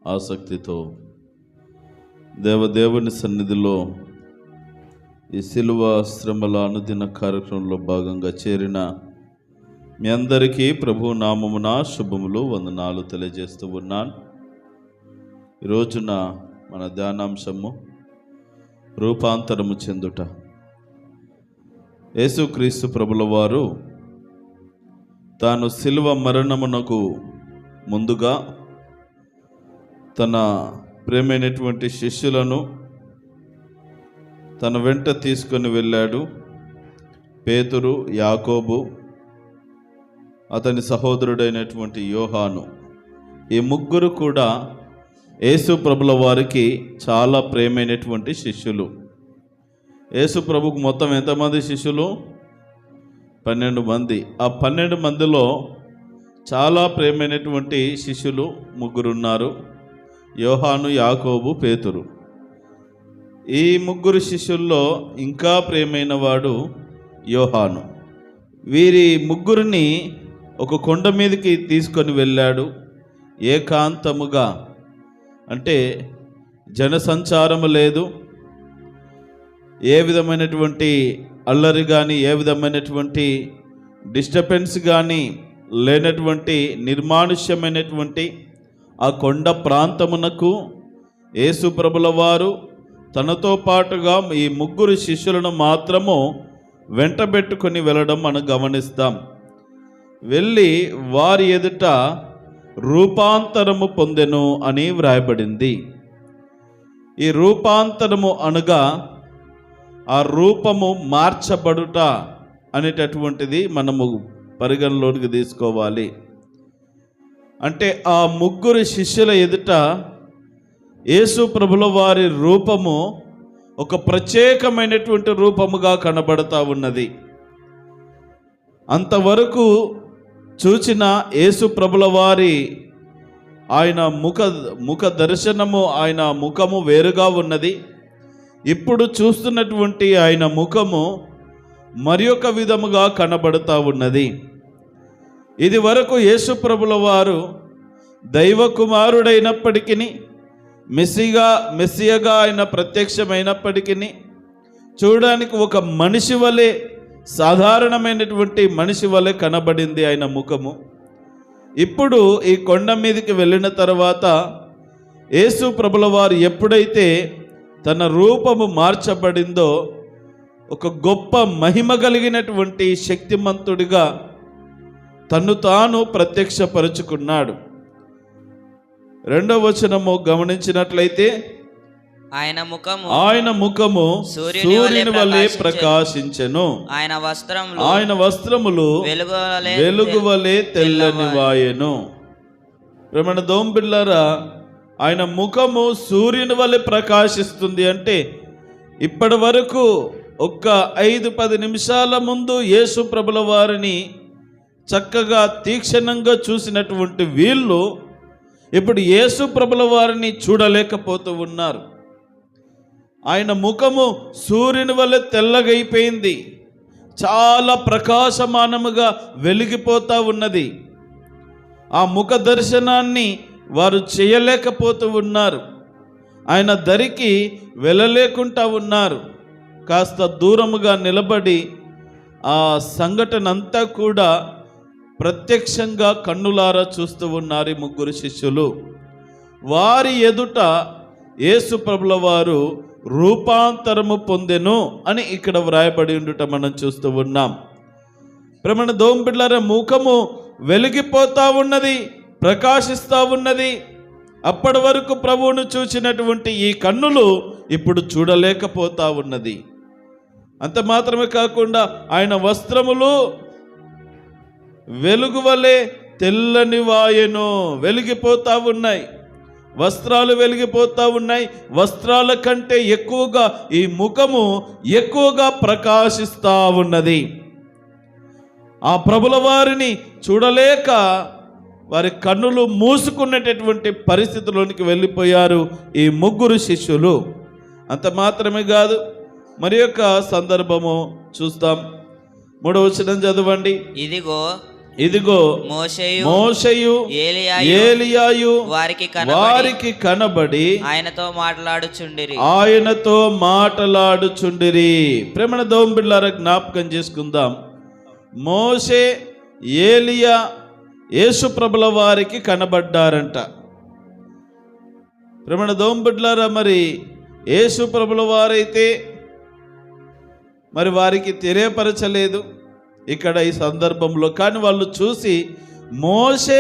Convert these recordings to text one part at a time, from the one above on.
ఆసక్తితో దేవదేవుని సన్నిధిలో ఈ శిలువ శ్రమల అనుదిన కార్యక్రమంలో భాగంగా చేరిన మీ అందరికీ ప్రభు నామమున శుభములు వందనాలు తెలియజేస్తూ ఉన్నాను. ఈ రోజున మన ధ్యానాంశము రూపాంతరము చెందుట. యేసుక్రీస్తు ప్రభుల వారు తాను శిలువ మరణమునకు ముందుగా తన ప్రేమైనటువంటి శిష్యులను తన వెంట తీసుకొని వెళ్ళాడు. పేతురు, యాకోబు, అతని సహోదరుడైనటువంటి యోహాను, ఈ ముగ్గురు కూడా యేసు ప్రభుల వారికి చాలా ప్రేమైనటువంటి శిష్యులు. యేసు ప్రభుకు మొత్తం ఎంతమంది శిష్యులు? 12 మంది. ఆ 12 మందిలో చాలా ప్రేమైనటువంటి శిష్యులు ముగ్గురు ఉన్నారు: యోహాను, యాకోబు, పేతురు. ఈ ముగ్గురు శిష్యుల్లో ఇంకా ప్రేమైన వాడు యోహాను. వీరి ముగ్గురిని ఒక కొండ మీదకి తీసుకొని వెళ్ళాడు. ఏకాంతముగా, అంటే జనసంచారము లేదు, ఏ విధమైనటువంటి అల్లరి కానీ ఏ విధమైనటువంటి డిస్టర్బెన్స్ కానీ లేనటువంటి నిర్మానుష్యమైనటువంటి ఆ కొండ ప్రాంతమునకు యేసు ప్రభుల వారు తనతో పాటుగా ఈ ముగ్గురు శిష్యులను మాత్రము వెంటబెట్టుకొని వెళ్ళడం మనం గమనిస్తాం. వెళ్ళి వారి ఎదుట రూపాంతరము పొందెను అని వ్రాయబడింది. ఈ రూపాంతరము అనగా ఆ రూపము మార్చబడుట అనేటటువంటిది మనము పరిగణలోనికి తీసుకోవాలి. అంటే ఆ ముగ్గురు శిష్యుల ఎదుట యేసు ప్రభుల వారి రూపము ఒక ప్రత్యేకమైనటువంటి రూపముగా కనబడతా ఉన్నది. అంతవరకు చూచిన యేసు ప్రభుల వారి ఆయన ముఖ దర్శనము, ఆయన ముఖము వేరుగా ఉన్నది. ఇప్పుడు చూస్తున్నటువంటి ఆయన ముఖము మరి ఒక విధముగా కనబడుతూ ఉన్నది. ఇది వరకు యేసు ప్రభుల వారు దైవ కుమారుడైనప్పటికీ, మెస్సియగా ఆయన ప్రత్యక్షమైనప్పటికీ చూడడానికి ఒక మనిషి వలె, సాధారణమైనటువంటి మనిషి వలె కనబడింది ఆయన ముఖము. ఇప్పుడు ఈ కొండ మీదకి వెళ్ళిన తర్వాత యేసు ప్రభుల వారు ఎప్పుడైతే తన రూపము మార్చబడిందో ఒక గొప్ప మహిమ కలిగినటువంటి శక్తిమంతుడిగా తన్ను తాను ప్రత్యక్షపరుచుకున్నాడు. 2వ వచనము గమనించినట్లయితే ఆయన ముఖము సూర్యుని వలె ప్రకాశించెను, ఆయన వస్త్రములు వెలుగు వలె తెల్లనివాయెను. ప్రేమణ దోంబిళ్ళారా, ఆయన ముఖము సూర్యుని వలె ప్రకాశిస్తుంది. అంటే ఇప్పటి వరకు ఒక్క 5-10 నిమిషాల ముందు యేసు ప్రభుల వారిని చక్కగా తీక్షణంగా చూసినటువంటి వీళ్ళు ఇప్పుడు యేసు ప్రభుల వారిని చూడలేకపోతూ ఉన్నారు. ఆయన ముఖము సూర్యుని వలె తెల్లగైపోయింది, చాలా ప్రకాశమానముగా వెలిగిపోతూ ఉన్నది. ఆ ముఖ దర్శనాన్ని వారు చేయలేకపోతూ ఉన్నారు. ఆయన దరికి వెళ్ళలేకుండా ఉన్నారు. కాస్త దూరముగా నిలబడి ఆ సంఘటన అంతా కూడా ప్రత్యక్షంగా కన్నులారా చూస్తూ ఉన్నారు ఈ ముగ్గురు శిష్యులు. వారి ఎదుట యేసు ప్రభుల వారు రూపాంతరము పొందెను అని ఇక్కడ వ్రాయబడి ఉండుట మనం చూస్తూ ఉన్నాం. ప్రేమణ దోంబిళ్ళారా, ముఖము వెలిగిపోతా ఉన్నది, ప్రకాశిస్తూ ఉన్నది. అప్పటి వరకు ప్రభువును చూసినటువంటి ఈ కన్నులు ఇప్పుడు చూడలేకపోతా ఉన్నది. అంత మాత్రమే కాకుండా ఆయన వస్త్రములు వెలుగు వలె తెల్లనివాయెను, వెలిగిపోతా ఉన్నాయి. వస్త్రాలు వెలిగిపోతా ఉన్నాయి. వస్త్రాల కంటే ఎక్కువగా ఈ ముఖము ఎక్కువగా ప్రకాశిస్తూ ఉన్నది. ఆ ప్రభుల వారిని చూడలేక వారి కన్నులు మూసుకున్నటువంటి పరిస్థితిలోనికి వెళ్ళిపోయారు ఈ ముగ్గురు శిష్యులు. అంత మాత్రమే కాదు, మరి యొక్క సందర్భము చూస్తాం. 3వ వచనం చదవండి. ఇదిగో మోషేయు ఏలియాయు వారికి కనబడి ఆయనతో మాటలాడుచుండిరి. ప్రేమణ దోంబిళ్ళారా జ్ఞాపకం చేసుకుందాం. మోషే ఏలియా యేసు ప్రభుల వారికి కనబడ్డారంట. ప్రేమణ దోంబిళ్ళారా, మరి యేసు ప్రభుల వారైతే మరి వారికి తెలియపరచలేదు ఇక్కడ ఈ సందర్భంలో. కానీ వాళ్ళు చూసి మోషే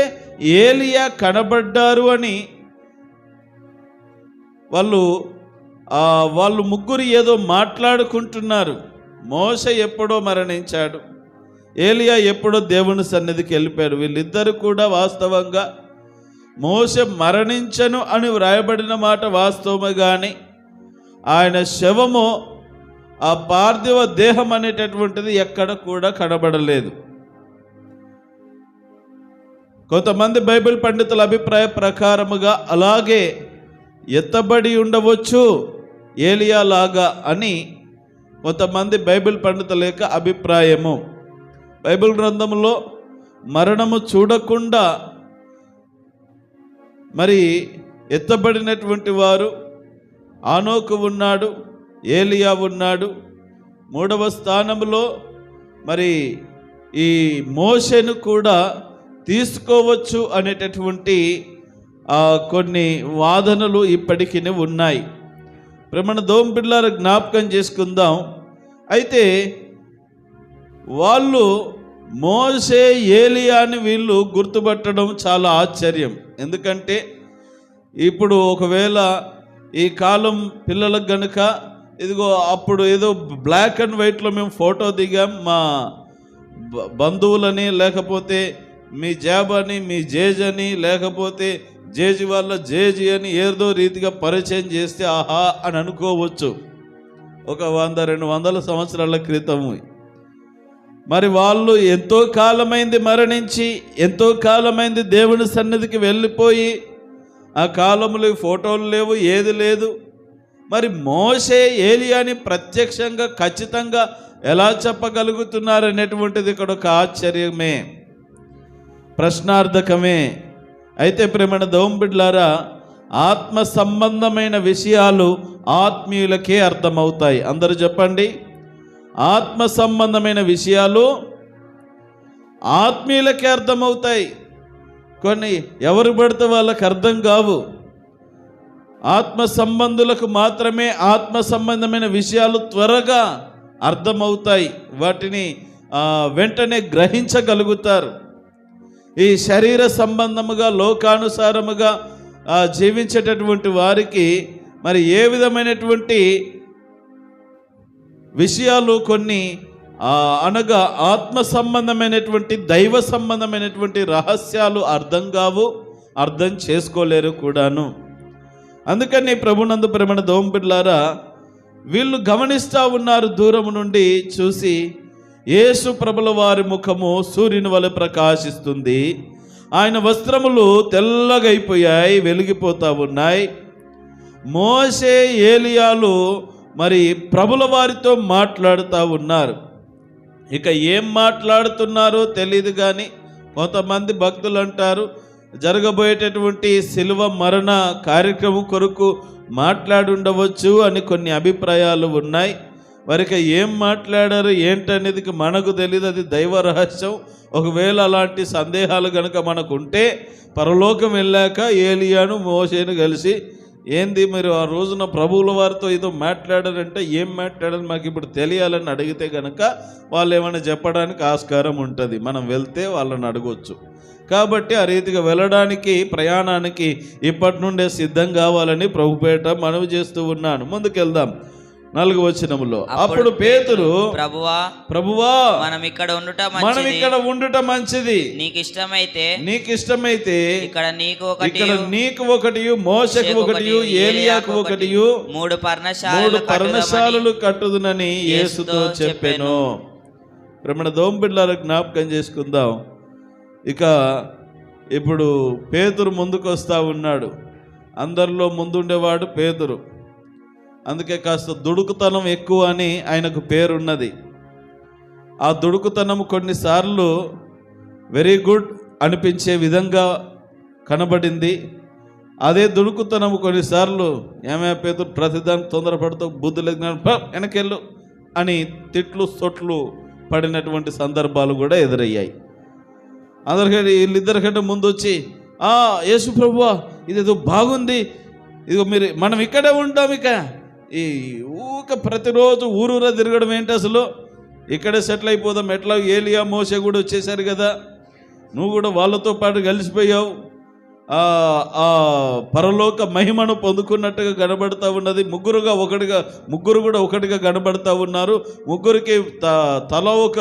ఏలియా కనబడ్డారు అని వాళ్ళు ముగ్గురు ఏదో మాట్లాడుకుంటున్నారు. మోషే ఎప్పుడో మరణించాడు, ఏలియా ఎప్పుడో దేవుని సన్నిధికి వెళ్ళిపోయాడు. వీళ్ళిద్దరు కూడా వాస్తవంగా మోషే మరణించను అని వ్రాయబడిన మాట వాస్తవమే, కానీ ఆయన శవము, ఆ పార్థివ దేహం అనేటటువంటిది ఎక్కడ కూడా కనబడలేదు. కొంతమంది బైబిల్ పండితుల అభిప్రాయ ప్రకారముగా అలాగే ఎత్తబడి ఉండవచ్చు ఏలియా లాగా అని కొంతమంది బైబిల్ పండితుల యొక్క అభిప్రాయము. బైబిల్ గ్రంథంలో మరణము చూడకుండా మరి ఎత్తబడినటువంటి వారు ఆనోకు ఉన్నాడు, ఏలియా ఉన్నాడు. 3వ స్థానంలో మరి ఈ మోషేను కూడా తీసుకోవచ్చు అనేటటువంటి కొన్ని వాదనలు ఇప్పటికీ ఉన్నాయి. ప్రేమణ దోంబిళ్ళారా జ్ఞాపకం చేసుకుందాం. అయితే వాళ్ళు మోషే ఏలియాని వీళ్ళు గుర్తుపట్టడం చాలా ఆశ్చర్యం. ఎందుకంటే ఇప్పుడు ఒకవేళ ఈ కాలం పిల్లలకు గనుక ఇదిగో అప్పుడు ఏదో బ్లాక్ అండ్ వైట్లో మేము ఫోటో దిగాం, మా బంధువులని, లేకపోతే మీ జాబ్ అని, మీ జేజ్ అని, లేకపోతే జేజి వాళ్ళ జేజి అని ఏదో రీతిగా పరిచయం చేస్తే ఆహా అని అనుకోవచ్చు. ఒక 100-200 సంవత్సరాల క్రితం మరి వాళ్ళు ఎంతో కాలమైంది మరణించి, ఎంతో కాలమైంది దేవుని సన్నిధికి వెళ్ళిపోయి, ఆ కాలంలో ఫోటోలు లేవు, ఏది లేదు. మరి మోషే ఏలియాని ప్రత్యక్షంగా ఖచ్చితంగా ఎలా చెప్పగలుగుతున్నారు అనేటువంటిది ఇక్కడ ఒక ఆశ్చర్యమే, ప్రశ్నార్థకమే. అయితే ప్రేమణ దోంబిడ్లారా, ఆత్మ సంబంధమైన విషయాలు ఆత్మీయులకే అర్థమవుతాయి. అందరూ చెప్పండి, ఆత్మ సంబంధమైన విషయాలు ఆత్మీయులకే అర్థమవుతాయి. కొన్ని ఎవరు పడితే వాళ్ళకి అర్థం కావు. ఆత్మ సంబంధులకు మాత్రమే ఆత్మ సంబంధమైన విషయాలు త్వరగా అర్థమవుతాయి, వాటిని వెంటనే గ్రహించగలుగుతారు. ఈ శరీర సంబంధముగా లోకానుసారముగా జీవించేటటువంటి వారికి మరి ఏ విధమైనటువంటి విషయాలు కొన్ని అనగా ఆత్మ సంబంధమైనటువంటి దైవ సంబంధమైనటువంటి రహస్యాలు అర్థం కావు, అర్థం చేసుకోలేరు కూడాను. అందుకని ప్రభునందు ప్రేమణ దోంబిళ్ళారా, వీళ్ళు గమనిస్తూ ఉన్నారు, దూరం నుండి చూసి యేసు ప్రభుల వారి ముఖము సూర్యుని వలె ప్రకాశిస్తుంది, ఆయన వస్త్రములు తెల్లగైపోయాయి, వెలిగిపోతూ ఉన్నాయి. మోషే ఏలియాలు మరి ప్రభుల వారితో మాట్లాడుతూ ఉన్నారు. ఇక ఏం మాట్లాడుతున్నారో తెలియదు, కానీ కొంతమంది భక్తులు అంటారు జరగబోయేటటువంటి శిలువ మరణ కార్యక్రమం కొరకు మాట్లాడుండవచ్చు అని కొన్ని అభిప్రాయాలు ఉన్నాయి. వారికి ఏం మాట్లాడారు ఏంటనేది మనకు తెలియదు, అది దైవ రహస్యం. ఒకవేళ అలాంటి సందేహాలు కనుక మనకు ఉంటే పరలోకం వెళ్ళాక ఏలియాను మోషేను కలిసి ఏంది మీరు ఆ రోజున ప్రభువుల వారితో ఏదో మాట్లాడారంటే ఏం మాట్లాడారు మాకు ఇప్పుడు తెలియాలని అడిగితే కనుక వాళ్ళు ఏమైనా చెప్పడానికి ఆస్కారం ఉంటుంది. మనం వెళ్తే వాళ్ళని అడగవచ్చు. కాబట్టి ఆ రీతిగా వెళ్ళడానికి, ప్రయాణానికి ఇప్పటి నుండే సిద్ధం కావాలని ప్రభుపేట మనవి చేస్తూ ఉన్నాను. ముందుకెళ్దాం. 4వ వచనములో, అప్పుడు పేతురు, ప్రభువా మనం ఇక్కడ ఉండుట మంచిది, నీకు ఇష్టమైతే ఇక్కడ నీకు ఒకటి, మోషకు ఒకటి, ఏలియాకు ఒకటి 3 పర్ణశాలలు కట్టుదునని యేసుతో చెప్పెను. ప్రేమణ దోంబిళ్ళారా జ్ఞాపకం చేసుకుందాం. ఇక ఇప్పుడు పేతురు ముందుకు వస్తూ ఉన్నాడు. అందరిలో ముందుండేవాడు పేతురు. అందుకే కాస్త దుడుకుతనం ఎక్కువ అని ఆయనకు పేరున్నది. ఆ దుడుకుతనం కొన్నిసార్లు వెరీ గుడ్ అనిపించే విధంగా కనబడింది. అదే దుడుకుతనము కొన్నిసార్లు ఏమే పేతురు ప్రతిదాన్ని తొందరపడుతూ బుద్ధి లేదు వెనకెళ్ళు అని తిట్లు సొట్లు పడినటువంటి సందర్భాలు కూడా ఎదురయ్యాయి. అందరికంటే వీళ్ళిద్దరికంటే ముందు వచ్చి యేసు ప్రభువా ఇదేదో బాగుంది, ఇదిగో మనం ఇక్కడే ఉంటాం, ఇక ఈ ప్రతిరోజు ఊరూరా తిరగడం ఏంటి, అసలు ఇక్కడే సెటిల్ అయిపోదాం, ఎట్లా ఏలియా మోసే కూడా వచ్చేసారు కదా, నువ్వు కూడా వాళ్ళతో పాటు కలిసిపోయావు, పరలోక మహిమను పొందుకున్నట్టుగా కనబడతా ఉన్నది, ముగ్గురు కూడా ఒకటిగా కనబడతా ఉన్నారు, ముగ్గురికి తల ఒక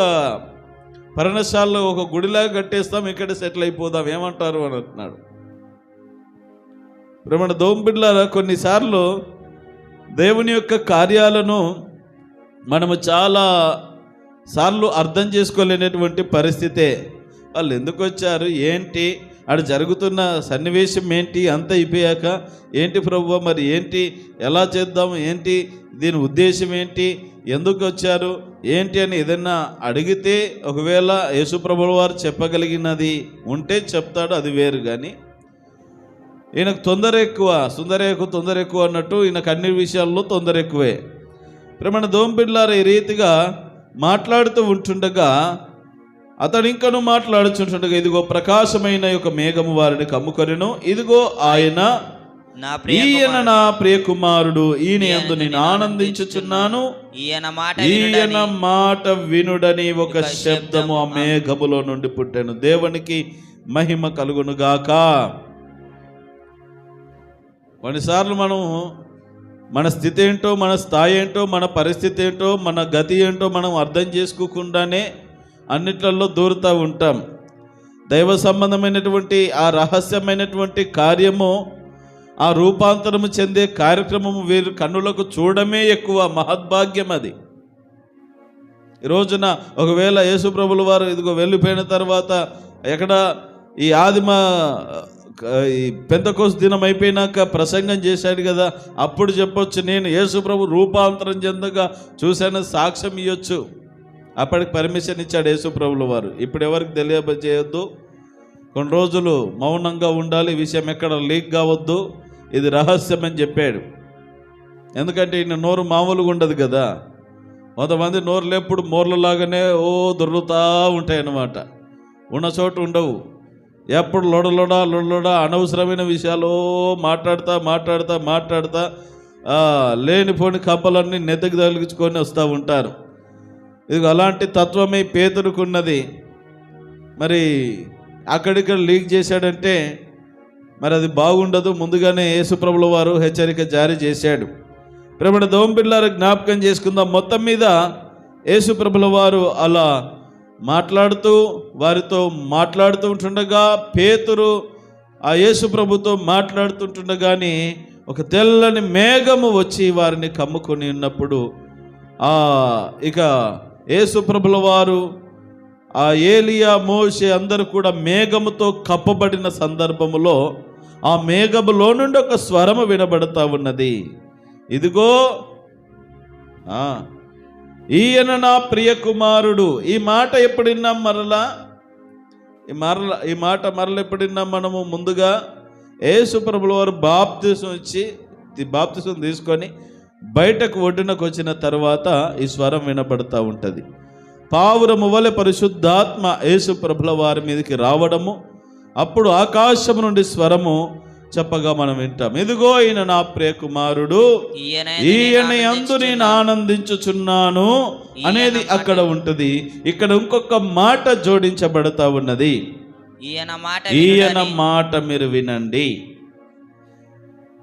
పర్ణశాలలో ఒక గుడిలాగా కట్టేస్తాం, ఇక్కడే సెటిల్ అయిపోదాం, ఏమంటారు అని అంటున్నాడు. బ్రహ్మణ దోంబిడ్లారా, కొన్నిసార్లు దేవుని యొక్క కార్యాలను మనము చాలా సార్లు అర్థం చేసుకోలేనటువంటి పరిస్థితే. వాళ్ళు ఎందుకు వచ్చారు, ఏంటి, అక్కడ జరుగుతున్న సన్నివేశం ఏంటి, అంత అయిపోయాక ఏంటి ప్రభువా మరి ఏంటి, ఎలా చేద్దాం, ఏంటి దీని ఉద్దేశం ఏంటి, ఎందుకు వచ్చారు ఏంటి అని ఏదన్నా అడిగితే ఒకవేళ యేసు ప్రభువు వారు చెప్పగలిగినది ఉంటే చెప్తాడు, అది వేరు. కానీ ఈయనకు తొందర ఎక్కువ అన్నట్టు ఈయనకు అన్ని విషయాల్లో తొందర ఎక్కువే. ప్రేమణ దోంబిడ్లారా, ఈ రీతిగా మాట్లాడుతూ ఉంటుండగా అతడు ఇంకను మాట్లాడుచుంటుండగా ఇదిగో ప్రకాశమైన యొక్క మేఘము వారిని కమ్ముకొనెను, ఇదిగో ఈయన నా ప్రియ కుమారుడు, ఈయన యందు నేను ఆనందించుచున్నాను, ఈయన మాట వినుడని ఒక శబ్దము ఆ మేఘములో నుండి పుట్టెను. దేవునికి మహిమ కలుగును గాక. కొన్నిసార్లు మనం మన స్థితి ఏంటో, మన స్థాయి ఏంటో, మన పరిస్థితి ఏంటో, మన గతి ఏంటో మనం అర్థం చేసుకోకుండానే అన్నిట్లలో దూరుతూ ఉంటాం. దైవ సంబంధమైనటువంటి ఆ రహస్యమైనటువంటి కార్యము, ఆ రూపాంతరము చెందే కార్యక్రమము వీరు కన్నులకు చూడమే ఎక్కువ మహద్భాగ్యం. అది ఈ రోజున ఒకవేళ యేసు ప్రభుల వారు ఇదిగో వెళ్ళిపోయిన తర్వాత ఎక్కడ ఈ ఆదిమ ఈ పెంతెకోస్తు దినం అయిపోయినాక ప్రసంగం చేశాడు కదా, అప్పుడు చెప్పొచ్చు నేను యేసు ప్రభు రూపాంతరం చెందగా చూశాను, సాక్ష్యం ఇవ్వచ్చు. అప్పటికి పర్మిషన్ ఇచ్చాడు యేసు ప్రభుల వారు. ఇప్పుడు ఎవరికి తెలియజేయొద్దు, కొన్ని రోజులు మౌనంగా ఉండాలి, విషయం ఎక్కడ లీక్ కావద్దు, ఇది రహస్యం అని చెప్పాడు. ఎందుకంటే ఈయన నోరు మామూలుగా ఉండదు కదా, కొంతమంది నోరులు ఎప్పుడు మోర్లలాగానే దొర్లుతూ ఉంటాయన్నమాట, ఉన్న చోటు ఉండవు, ఎప్పుడు లొడలొడ అనవసరమైన విషయాలు మాట్లాడుతా లేనిపోని కప్పలన్నీ నెత్తకి తగిలించుకొని వస్తూ ఉంటారు. ఇది అలాంటి తత్వమే పేతురుకున్నది. మరి అక్కడిక్కడ లీక్ చేశాడంటే మరి అది బాగుండదు. ముందుగానే యేసుప్రభుల వారు హెచ్చరిక జారీ చేశాడు. ప్రేమణ దోంబిడ్లారా, జ్ఞాపకం చేసుకుందాం. మొత్తం మీద యేసుప్రభుల వారు అలా వారితో మాట్లాడుతూ ఉంటుండగా, పేతురు ఆ యేసుప్రభుతో మాట్లాడుతుంటుండగానే ఒక తెల్లని మేఘము వచ్చి వారిని కమ్ముకొని ఉన్నప్పుడు ఇక యేసుప్రభుల వారు, ఆ ఏలియా, మోషే అందరూ కూడా మేఘముతో కప్పబడిన సందర్భములో ఆ మేఘములో నుండి ఒక స్వరము వినబడతా ఉన్నది, ఇదిగో ఈయన నా ప్రియ కుమారుడు. ఈ మాట ఎప్పుడు విన్నాం? ఈ మాట ఎప్పుడు విన్నాం మనము? ముందుగా యేసు ప్రభుల వారు బాప్తిసం తీసుకొని బయటకు ఒడ్డునకు వచ్చిన తర్వాత ఈ స్వరం వినబడతా ఉంటుంది. పావురము వలె పరిశుద్ధాత్మ యేసు ప్రభుల వారి మీదకి రావడము, అప్పుడు ఆకాశం నుండి స్వరము చెప్పగా మనం వింటాం, ఇదిగో ఈయన నా ప్రియ కుమారుడు, ఈయన యందు నేను ఆనందించుచున్నాను అనేది అక్కడ ఉంటుంది. ఇక్కడ ఇంకొక మాట జోడించబడతా ఉన్నది, ఈయన మాట మీరు వినండి.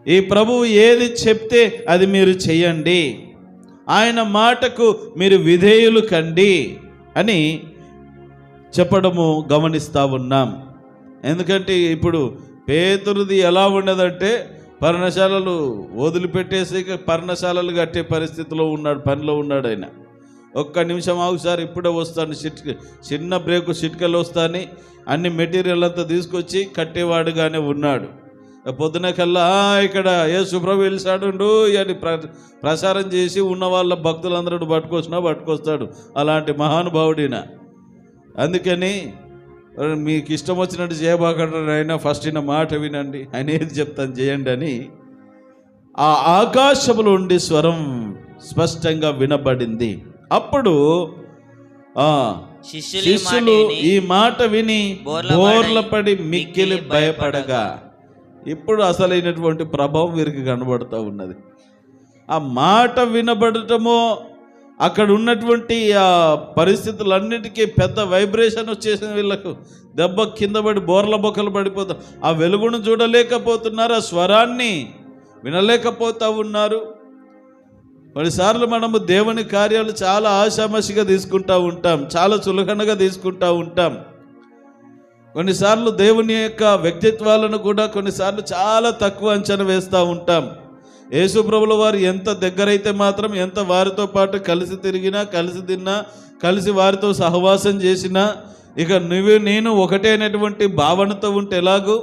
ఈ ప్రభువు ఏది చెప్తే అది మీరు చెయ్యండి, ఆయన మాటకు మీరు విధేయులు కండి అని చెప్పడము గమనిస్తూ ఉన్నాం. ఎందుకంటే ఇప్పుడు పేతురుది ఎలా ఉండదంటే పర్ణశాలలు వదిలిపెట్టేసి పర్ణశాలలు కట్టే పరిస్థితిలో ఉన్నాడు, పనిలో ఉన్నాడు. ఆయన ఒక్క నిమిషం ఆగు సార్ ఇప్పుడే వస్తాను, చిన్న బ్రేక్ చిట్కలు వస్తాని అన్ని మెటీరియల్ అంతా తీసుకొచ్చి కట్టేవాడుగానే ఉన్నాడు. పొద్దున కల్లా ఇక్కడ యేసు ప్రభు వెలిసాడు అని ప్రచారం చేసి ఉన్న వాళ్ళ భక్తులందరూ పట్టుకొస్తాడు. అలాంటి మహానుభావుడిన. అందుకని మీకు ఇష్టం వచ్చినట్టు చేయబాకండి, అయినా ఫస్ట్ ఈయన మాట వినండి, ఆయన ఏది చెప్తాను చేయండి అని ఆ ఆకాశములో ఉండి స్వరం స్పష్టంగా వినబడింది. అప్పుడు శిష్యులు ఈ మాట విని బోర్లపడి మిక్కిలి భయపడగా. ఇప్పుడు అసలైనటువంటి ప్రభావం వీరికి కనబడుతూ ఉన్నది. ఆ మాట వినబడటమో అక్కడ ఉన్నటువంటి ఆ పరిస్థితులన్నిటికీ పెద్ద వైబ్రేషన్ వచ్చేసిన వీళ్ళకు. దెబ్బ కింద పడి బోర్ల బొక్కలు పడిపోతారు. ఆ వెలుగును చూడలేకపోతున్నారు, ఆ స్వరాన్ని వినలేకపోతూ ఉన్నారు. కొన్నిసార్లు మనము దేవుని కార్యాలు చాలా ఆషామాషిగా తీసుకుంటూ ఉంటాం, చాలా చులకనగా తీసుకుంటూ ఉంటాం. కొన్నిసార్లు దేవుని యొక్క వ్యక్తిత్వాలను కూడా కొన్నిసార్లు చాలా తక్కువ అంచనా వేస్తూ ఉంటాం. యేసు ప్రభుల వారు ఎంత దగ్గరైతే మాత్రం, ఎంత వారితో పాటు కలిసి తిరిగినా, కలిసి తిన్నా, కలిసి వారితో సహవాసం చేసినా, ఇక నువ్వు నేను ఒకటే అనేటువంటి భావనతో ఉంటే ఎలాగూ?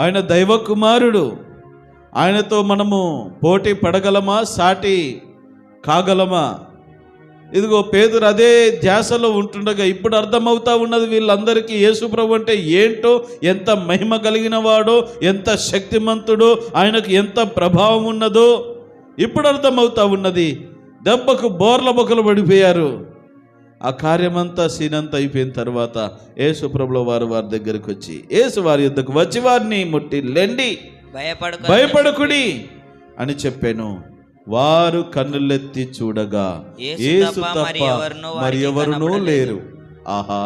ఆయన దైవ కుమారుడు, ఆయనతో మనము పోటీ పడగలమా, సాటి కాగలమా? ఇదిగో పేతురు అదే ధ్యాసలో ఉంటుండగా ఇప్పుడు అర్థమవుతా ఉన్నది వీళ్ళందరికీ యేసు ప్రభు అంటే ఏంటో, ఎంత మహిమ కలిగిన వాడో, ఎంత శక్తిమంతుడో, ఆయనకు ఎంత ప్రభావం ఉన్నదో ఇప్పుడు అర్థమవుతా ఉన్నది. దెబ్బకు బోర్ల బొక్కలు పడిపోయారు. ఆ కార్యమంతా సీనంతా అయిపోయిన తర్వాత యేసు ప్రభుల వారు వారి దగ్గరికి వచ్చి, యేసు వారి యొద్దకు వచ్చి వారిని ముట్టి, లెండి, భయపడకుడి అని చెప్పాను. వారు కన్నులెత్తి చూడగా యేసు తప్ప మరి ఎవరునూ లేరు. ఆహా,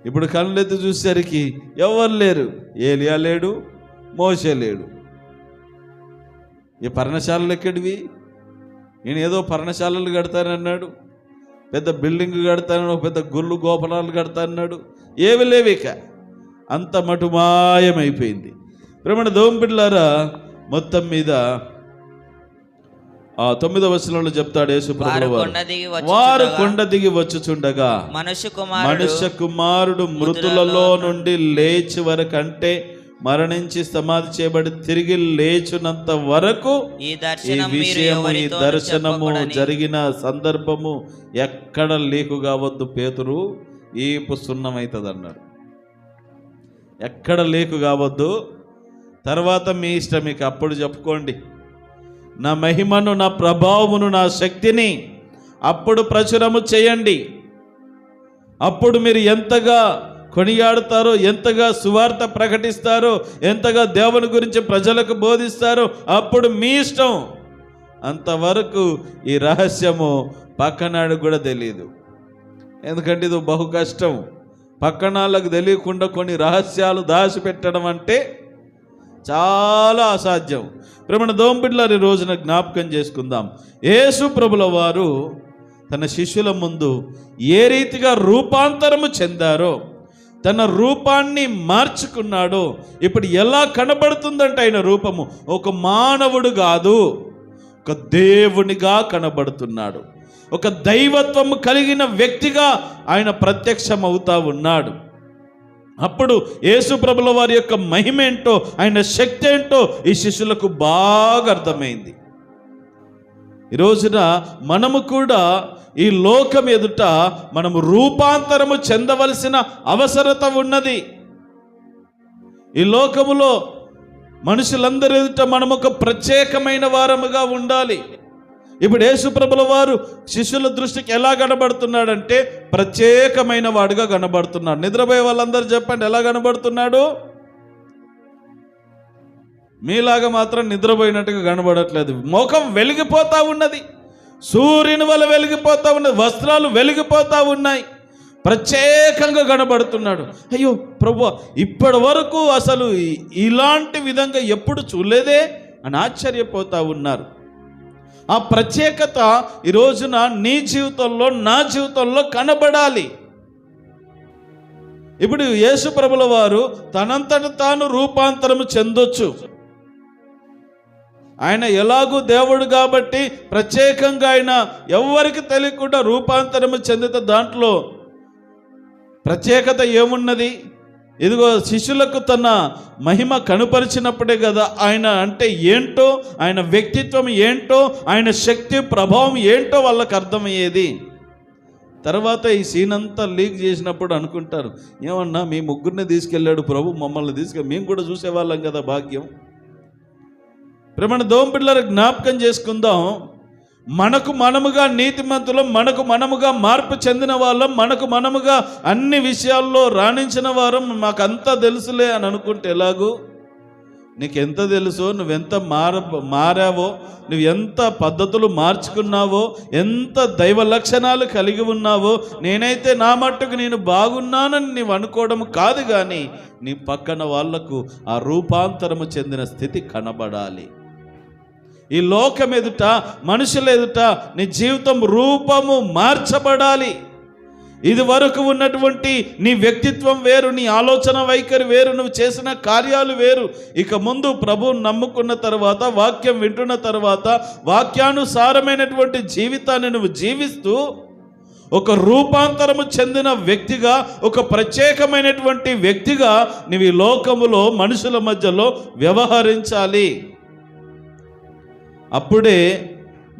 ఇప్పుడు కన్నులెత్తి చూసేసరికి ఎవరు లేరు. ఏలియా లేడు, మోషే లేడు. ఈ పర్ణశాలలు ఎక్కడివి? నేను ఏదో పర్ణశాలలు కడతానన్నాడు, పెద్ద బిల్డింగ్ కడతాను, పెద్ద గుళ్ళు గోపురాలు కడతానన్నాడు. ఏవి లేవిక, అంత మటుమాయమైపోయింది. ప్రేమణ దోంపిల్లారా, మొత్తం మీద 9వ వచనంలో చెప్తాడు యేసు ప్రభువు వారు కొండ దిగి వచ్చుచుండగా మనుష్య కుమారుడు మృతులలో నుండి లేచి వరకంటే మరణించి సమాధి చేయబడి తిరిగి లేచున్నంత వరకు ఈ విషయము, ఈ దర్శనము జరిగిన సందర్భము ఎక్కడ లీకు కావద్దు. పేతురు ఈపు సున్నమవుతుంది అన్నాడు. ఎక్కడ లీకు కావద్దు. తర్వాత మీ ఇష్టం, మీకు అప్పుడు చెప్పుకోండి. నా మహిమను, నా ప్రభావమును, నా శక్తిని అప్పుడు ప్రచురము చేయండి. అప్పుడు మీరు ఎంతగా కొనియాడుతారో, ఎంతగా సువార్త ప్రకటిస్తారో, ఎంతగా దేవుని గురించి ప్రజలకు బోధిస్తారో అప్పుడు మీ ఇష్టం. అంతవరకు ఈ రహస్యము పక్కనాడు కూడా తెలియదు. ఎందుకంటే ఇది బహు కష్టం. పక్కనాళ్ళకు తెలియకుండా కొన్ని రహస్యాలు దాచిపెట్టడం అంటే చాలా అసాధ్యం. ప్రేమణ దోంబిడ్లారి రోజున జ్ఞాపకం చేసుకుందాం. యేసు ప్రభుల వారు తన శిష్యుల ముందు ఏ రీతిగా రూపాంతరము చెందారో, తన రూపాన్ని మార్చుకున్నాడో, ఇప్పుడు ఎలా కనబడుతుందంటే ఆయన రూపము ఒక మానవుడు కాదు, ఒక దేవునిగా కనబడుతున్నాడు. ఒక దైవత్వము కలిగిన వ్యక్తిగా ఆయన ప్రత్యక్షం అవుతా ఉన్నాడు. అప్పుడు యేసు ప్రభుల వారి యొక్క మహిమ ఏంటో, ఆయన శక్తి ఏంటో ఈ శిష్యులకు బాగా అర్థమైంది. ఈ రోజున మనము కూడా ఈ లోకం ఎదుట మనము రూపాంతరము చెందవలసిన అవసరత ఉన్నది. ఈ లోకములో మనుషులందరి ఎదుట మనం ఒక ప్రత్యేకమైన వారముగా ఉండాలి. ఇప్పుడు యేసు ప్రభుల వారు శిష్యుల దృష్టికి ఎలా కనబడుతున్నాడంటే ప్రత్యేకమైన వాడుగా కనబడుతున్నాడు. నిద్రపోయే వాళ్ళందరూ చెప్పండి, ఎలా కనబడుతున్నాడు? మీలాగా మాత్రం నిద్రపోయినట్టుగా కనబడట్లేదు. ముఖం వెలిగిపోతూ ఉన్నది, సూర్యుని వల్ల వెలిగిపోతూ ఉన్నది, వస్త్రాలు వెలిగిపోతూ ఉన్నాయి, ప్రత్యేకంగా కనబడుతున్నాడు. అయ్యో ప్రభు, ఇప్పటి వరకు అసలు ఇలాంటి విధంగా ఎప్పుడు చూడలేదే అని ఆశ్చర్యపోతూ ఉన్నారు. ఆ ప్రత్యేకత ఈ రోజున నీ జీవితంలో, నా జీవితంలో కనబడాలి. ఇప్పుడు యేసు ప్రభుల వారు తనంతట తాను రూపాంతరము చెందొచ్చు. ఆయన ఎలాగూ దేవుడు కాబట్టి ప్రత్యేకంగా ఆయన ఎవరికి తెలియకుండా రూపాంతరము చెందితే దాంట్లో ప్రత్యేకత ఏమున్నది? ఇదిగో శిష్యులకు తన మహిమ కనుపరిచినప్పుడే కదా ఆయన అంటే ఏంటో, ఆయన వ్యక్తిత్వం ఏంటో, ఆయన శక్తి ప్రభావం ఏంటో వాళ్ళకి అర్థమయ్యేది. తర్వాత ఈ సీన్ అంతా లీక్ చేసినప్పుడు అనుకుంటారు, ఏమన్నా మీ ముగ్గురిని తీసుకెళ్ళాడు ప్రభు, మమ్మల్ని మేము కూడా చూసేవాళ్ళం కదా భాగ్యం. ప్రేమ దేవుని బిడ్డలారా, జ్ఞాపకం చేసుకుందాం. మనకు మనముగా నీతిమంతులం, మనకు మనముగా మార్పు చెందిన వాళ్ళం, మనకు మనముగా అన్ని విషయాల్లో రాణించిన వారం, మాకంతా తెలుసులే అని అనుకుంటే ఎలాగూ? నీకెంత తెలుసో, నువ్వెంత మారావో, నువ్వు ఎంత పద్ధతులు మార్చుకున్నావో, ఎంత దైవ లక్షణాలు కలిగి ఉన్నావో, నేనైతే నా మట్టుకు నేను బాగున్నానని నీవు అనుకోవడం కాదు, కానీ నీ పక్కన వాళ్లకు ఆ రూపాంతరము చెందిన స్థితి కనబడాలి. ఈ లోకం ఎదుట, మనుషుల ఎదుట నీ జీవితం రూపము మార్చబడాలి. ఇది వరకు ఉన్నటువంటి నీ వ్యక్తిత్వం వేరు, నీ ఆలోచన వైఖరి వేరు, నువ్వు చేసిన కార్యాలు వేరు. ఇక ముందు ప్రభువుని నమ్ముకున్న తర్వాత, వాక్యం వింటున్న తర్వాత, వాక్యానుసారమైనటువంటి జీవితాన్ని నువ్వు జీవిస్తూ ఒక రూపాంతరము చెందిన వ్యక్తిగా, ఒక ప్రత్యేకమైనటువంటి వ్యక్తిగా నువ్వు ఈ లోకములో మనుషుల మధ్యలో వ్యవహరించాలి. అప్పుడే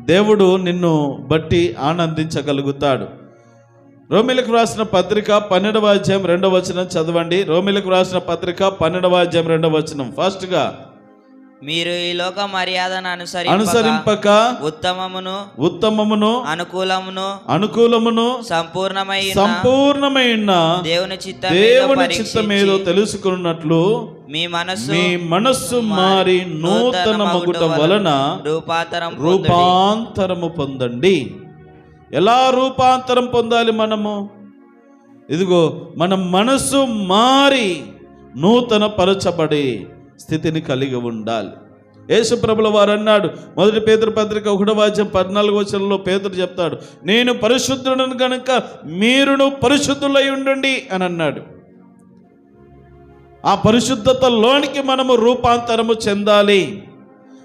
దేవుడు నిన్ను బట్టి ఆనందించగలుగుతాడు. రోమీలకు రాసిన పత్రిక 12వ అధ్యాయం 2వ వచనం చదవండి. రోమీలకు రాసిన పత్రిక 12వ అధ్యాయం 2వ వచనం. ఫాస్ట్గా. మీరు ఈ లోక మర్యాదను అనుసరింపక ఉత్తమమును అనుకూలమును సంపూర్ణమైన దేవుని చిత్తమేదో తెలుసుకున్నట్లు మీ మనస్సు మారి నూతన మగుట వలన రూపాంతరము పొందండి. ఎలా రూపాంతరం పొందాలి మనము? ఇదిగో, మన మనసు మారి నూతన పరచబడి స్థితిని కలిగి ఉండాలి. యేసు ప్రభుల వారు అన్నాడు, 1 పేతురు పత్రిక 1వ అధ్యాయం 14వ వచనంలో పేతురు చెప్తాడు, నేను పరిశుద్ధుడను కనుక మీరును పరిశుద్ధులై ఉండండి అని అన్నాడు. ఆ పరిశుద్ధతలోనికి మనము రూపాంతరము చెందాలి.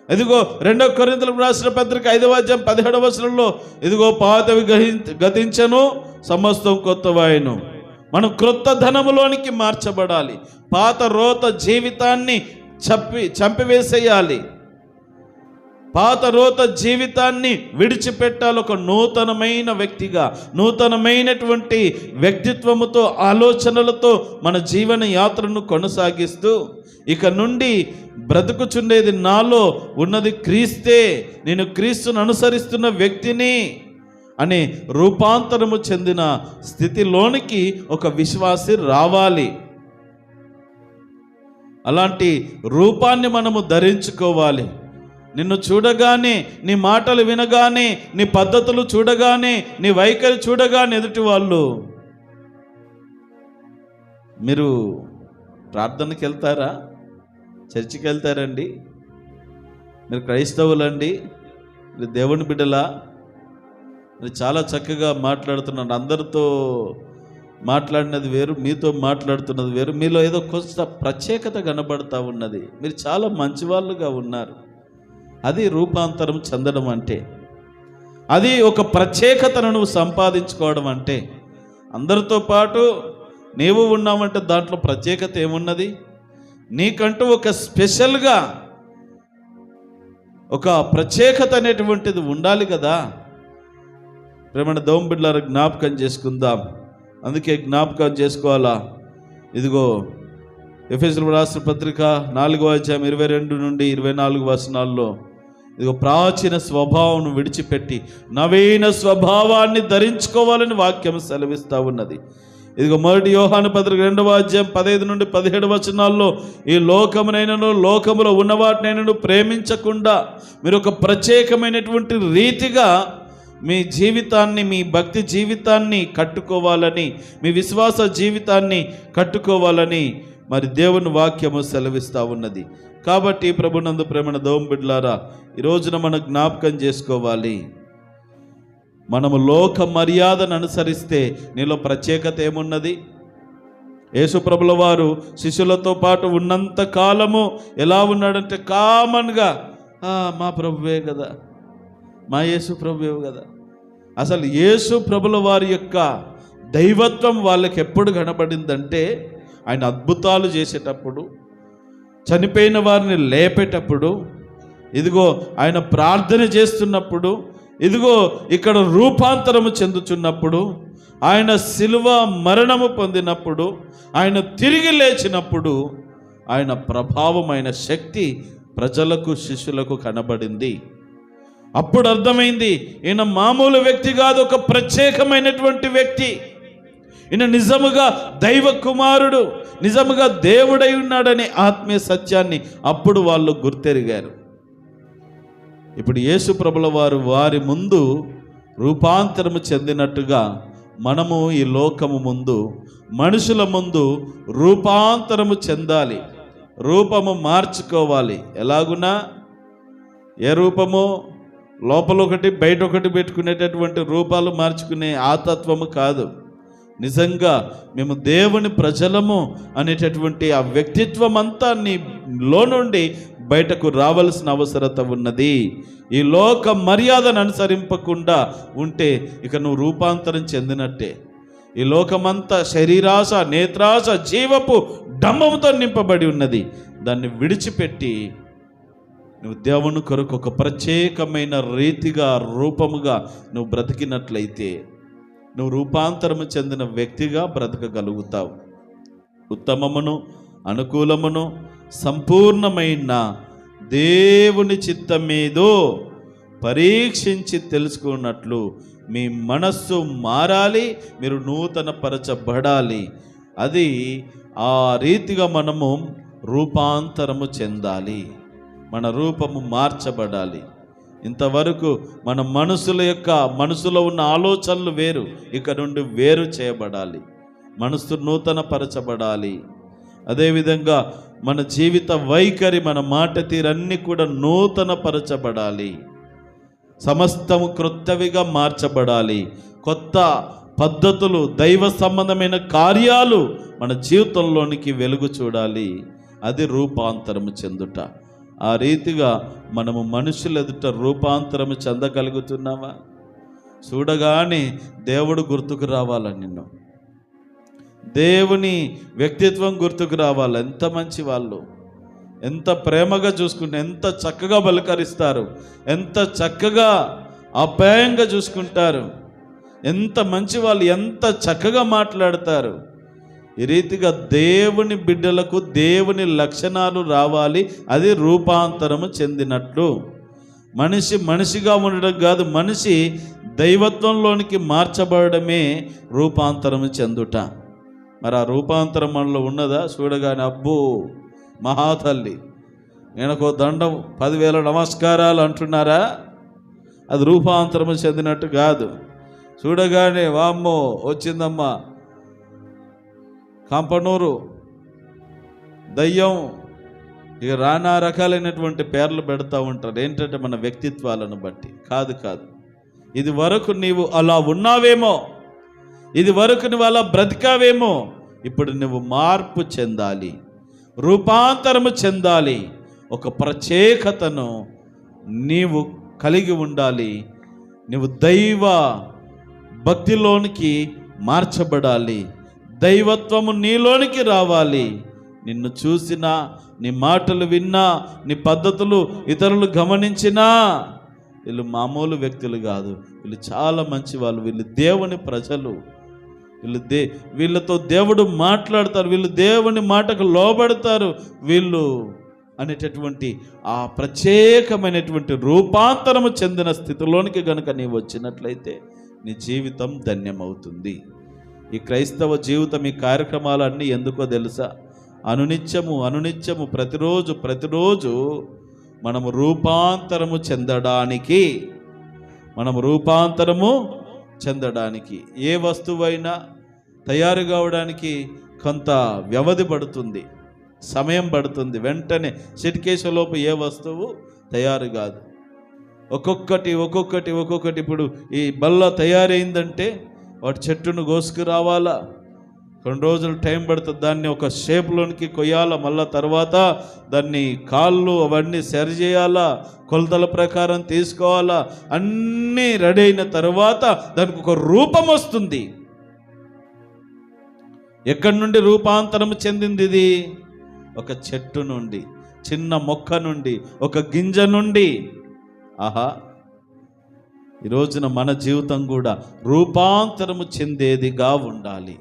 ఇదిగో 2 కొరింథీయులకు రాసిన పత్రిక 5వ అధ్యాయం 17వ వచనంలో, ఇదిగో పాతవి గతించెను, సమస్తం కొత్తవాయెను. మనం క్రొత్త ధనములోనికి మార్చబడాలి. పాత రోత జీవితాన్ని చంపివేసేయాలి. పాత రోత జీవితాన్ని విడిచిపెట్టాలి. ఒక నూతనమైన వ్యక్తిగా, నూతనమైనటువంటి వ్యక్తిత్వముతో, ఆలోచనలతో మన జీవన యాత్రను కొనసాగిస్తూ, ఇక నుండి బ్రతుకుచుండేది నాలో ఉన్నది క్రీస్తే, నేను క్రీస్తును అనుసరిస్తున్న వ్యక్తిని అనే రూపాంతరము చెందిన స్థితిలోనికి ఒక విశ్వాసి రావాలి. అలాంటి రూపాన్ని మనము ధరించుకోవాలి. నిన్ను చూడగానే, నీ మాటలు వినగానే, నీ పద్ధతులు చూడగానే, నీ వైఖరి చూడగానే ఎదుటి వాళ్ళు, మీరు ప్రార్థనకి వెళ్తారా? చర్చికి వెళ్తారండి? మీరు క్రైస్తవులండి? మీరు దేవుని బిడ్డలా? మీరు చాలా చక్కగా మాట్లాడుతున్నారు. అందరితో మాట్లాడినది వేరు, మీతో మాట్లాడుతున్నది వేరు. మీలో ఏదో కొంత ప్రత్యేకత కనబడతా ఉన్నది. మీరు చాలా మంచివాళ్ళుగా ఉన్నారు. అది రూపాంతరం చెందడం అంటే. అది ఒక ప్రత్యేకతను నువ్వు సంపాదించుకోవడం అంటే. అందరితో పాటు నీవు ఉన్నామంటే దాంట్లో ప్రత్యేకత ఏమున్నది? నీకంటూ ఒక స్పెషల్గా ఒక ప్రత్యేకత అనేటువంటిది ఉండాలి కదా. ప్రేమణ దేవుని బిడ్డలారా, జ్ఞాపకం చేసుకుందాం. అందుకే జ్ఞాపకం చేసుకోవాలా. ఇదిగో ఎఫెసీయులకు రాసిన పత్రిక 4వ అధ్యాయం 22 నుండి 24 వచనాల్లో, ఇదిగో ప్రాచీన స్వభావం విడిచిపెట్టి నవీన స్వభావాన్ని ధరించుకోవాలని వాక్యం సెలవిస్తూ ఉన్నది. ఇదిగో 1 యోహాను పత్రిక 2వ అధ్యాయం 15 నుండి 17 వచనాల్లో, ఈ లోకమునైనను లోకములో ఉన్నవాటినైనను ప్రేమించకుండా మీరు ఒక ప్రత్యేకమైనటువంటి రీతిగా మీ జీవితాన్ని, మీ భక్తి జీవితాన్ని కట్టుకోవాలని, మీ విశ్వాస జీవితాన్ని కట్టుకోవాలని మరి దేవుని వాక్యము సెలవిస్తూ ఉన్నది. కాబట్టి ప్రభునందు ప్రేమణ దేవుని బిడ్డలారా, ఈ రోజున మనం జ్ఞాపకం చేసుకోవాలి. మనము లోక మర్యాదను అనుసరిస్తే నీలో ప్రత్యేకత ఏమున్నది? యేసు ప్రభుల వారు శిష్యులతో పాటు ఉన్నంత కాలము ఎలా ఉన్నాడంటే, కామన్గా మా ప్రభువే కదా, మా యేసు ప్రభువే కదా. అసలు యేసు ప్రభుల వారి యొక్క దైవత్వం వాళ్ళకి ఎప్పుడు కనబడిందంటే, ఆయన అద్భుతాలు చేసేటప్పుడు, చనిపోయిన వారిని లేపేటప్పుడు, ఇదిగో ఆయన ప్రార్థన చేస్తున్నప్పుడు, ఇదిగో ఇక్కడ రూపాంతరము చెందుతున్నప్పుడు, ఆయన శిలువ మరణము పొందినప్పుడు, ఆయన తిరిగి లేచినప్పుడు ఆయన ప్రభావమైన శక్తి ప్రజలకు, శిష్యులకు కనబడింది. అప్పుడు అర్థమైంది, ఈయన మామూలు వ్యక్తి కాదు, ఒక ప్రత్యేకమైనటువంటి వ్యక్తి. ఈయన నిజముగా దైవ కుమారుడు, నిజముగా దేవుడై ఉన్నాడనే ఆత్మీయ సత్యాన్ని అప్పుడు వాళ్ళు గుర్తెరిగారు. ఇప్పుడు యేసు ప్రభుల వారు వారి ముందు రూపాంతరము చెందినట్టుగా మనము ఈ లోకము ముందు, మనుషుల ముందు రూపాంతరము చెందాలి, రూపము మార్చుకోవాలి. ఎలాగునా? ఏ రూపము? లోపల ఒకటి బయట ఒకటి పెట్టుకునేటటువంటి రూపాలు మార్చుకునే ఆతత్వము కాదు. నిజంగా మేము దేవుని ప్రజలము అనేటటువంటి ఆ వ్యక్తిత్వం అంతా నీలో నుండి బయటకు రావాల్సిన అవసరత ఉన్నది. ఈ లోక మర్యాదను అనుసరింపకుండా ఉంటే ఇక నువ్వు రూపాంతరం చెందినట్టే. ఈ లోకమంతా శరీరాశ, నేత్రాశ, జీవపు డంబముతో నింపబడి ఉన్నది. దాన్ని విడిచిపెట్టి నువ్వు దేవుని కొరకు ఒక ప్రత్యేకమైన రీతిగా, రూపముగా నువ్వు బ్రతికినట్లయితే నువ్వు రూపాంతరము చెందిన వ్యక్తిగా బ్రతకగలుగుతావు. ఉత్తమమును, అనుకూలమును, సంపూర్ణమైన దేవుని చిత్తమేదో పరీక్షించి తెలుసుకున్నట్లు మీ మనస్సు మారాలి, మీరు నూతన పరచబడాలి. అది ఆ రీతిగా మనము రూపాంతరము చెందాలి, మన రూపము మార్చబడాలి. ఇంతవరకు మన మనసులో ఉన్న ఆలోచనలు వేరు, ఇక నుండి వేరు చేయబడాలి. మనసు నూతన పరచబడాలి. అదేవిధంగా మన జీవిత వైఖరి, మన మాట తీరన్నీ కూడా నూతన పరచబడాలి. సమస్తము క్రొత్తవిగా మార్చబడాలి. కొత్త పద్ధతులు, దైవ సంబంధమైన కార్యాలు మన జీవితంలోనికి వెలుగు చూడాలి. అది రూపాంతరము చెందుట. ఆ రీతిగా మనము మనుషుల ఎదుట రూపాంతరము చెందగలుగుతున్నామా? చూడగానే దేవుడు గుర్తుకు రావాల, నిన్ను దేవుని వ్యక్తిత్వం గుర్తుకు రావాలి. ఎంత మంచి వాళ్ళు, ఎంత ప్రేమగా చూసుకుంటే, ఎంత చక్కగా పలకరిస్తారు, ఎంత చక్కగా అపాయంగా చూసుకుంటారు, ఎంత మంచి వాళ్ళు, ఎంత చక్కగా మాట్లాడతారు. ఈ రీతిగా దేవుని బిడ్డలకు దేవుని లక్షణాలు రావాలి. అది రూపాంతరము చెందినట్లు. మనిషి మనిషిగా ఉండడం కాదు, మనిషి దైవత్వంలోనికి మార్చబడమే రూపాంతరము చెందుట. మరి ఆ రూపాంతరం మనలో ఉన్నదా? చూడగానే అబ్బో మహాతల్లి, నేనకో దండం 10,000 నమస్కారాలు అంటున్నారా? అది రూపాంతరము చెందినట్టు కాదు. చూడగానే వామ్మో వచ్చిందమ్మా, కంపనూరు దయ్యం, ఇక రానా రకాలైనటువంటి పేర్లు పెడతా ఉంటారు. ఏంటంటే మన వ్యక్తిత్వాలను బట్టి. కాదు. ఇది వరకు నీవు అలా ఉన్నావేమో, ఇది వరకు నువ్వు అలా బ్రతికావేమో, ఇప్పుడు నువ్వు మార్పు చెందాలి, రూపాంతరము చెందాలి. ఒక ప్రత్యేకతను నీవు కలిగి ఉండాలి. నువ్వు దైవ భక్తిలోనికి మార్చబడాలి, దైవత్వము నీలోనికి రావాలి. నిన్ను చూసినా, నీ మాటలు విన్నా, నీ పద్ధతులు ఇతరులు గమనించినా, వీళ్ళు మామూలు వ్యక్తులు కాదు, వీళ్ళు చాలా మంచి వాళ్ళు, వీళ్ళు దేవుని ప్రజలు, వీళ్ళతో దేవుడు మాట్లాడతారు, వీళ్ళు దేవుని మాటకు లోబడతారు, వీళ్ళు అనేటటువంటి ఆ ప్రత్యేకమైనటువంటి రూపాంతరము చెందిన స్థితిలోనికి గనుక నీవు వచ్చినట్లయితే నీ జీవితం ధన్యమవుతుంది. ఈ క్రైస్తవ జీవితం, ఈ కార్యక్రమాలు అన్నీ ఎందుకో తెలుసా? అనునిత్యము ప్రతిరోజు మనము రూపాంతరము చెందడానికి ఏ వస్తువైనా తయారు కావడానికి కొంత వ్యవధి పడుతుంది, సమయం పడుతుంది. వెంటనే చిటికేసలోపు ఏ వస్తువు తయారు కాదు. ఒక్కొక్కటి ఇప్పుడు ఈ బల్ల తయారైందంటే వాటి చెట్టును కోసుకురావాలా, కొన్ని రోజులు టైం పడుతుంది. దాన్ని ఒక షేప్లోనికి కొయ్యాలా, మళ్ళా తర్వాత దాన్ని కాళ్ళు అవన్నీ సరి చేయాలా, కొలతల ప్రకారం తీసుకోవాలా. అన్నీ రెడీ అయిన తర్వాత దానికి ఒక రూపం వస్తుంది. ఎక్కడి నుండి రూపాంతరం చెందింది ఇది? ఒక చెట్టు నుండి, చిన్న మొక్క నుండి, ఒక గింజ నుండి. ఆహా, ఈ రోజున మన జీవితం కూడా రూపాంతరము చెందేదిగా ఉండాలి.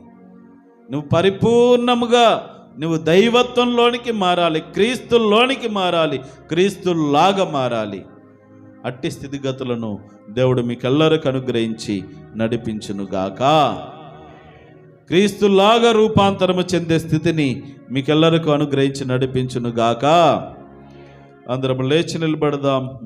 నువ్వు పరిపూర్ణముగా నువ్వు దైవత్వంలోనికి మారాలి, క్రీస్తుల్లోనికి మారాలి, క్రీస్తుల్లాగా మారాలి. అట్టి స్థితిగతులను దేవుడు మీకెల్లరికి అనుగ్రహించి నడిపించునుగాక. క్రీస్తులాగా రూపాంతరము చెందే స్థితిని మీకెల్లరికి అనుగ్రహించి నడిపించునుగాక. అందరం లేచి నిలబడదాం.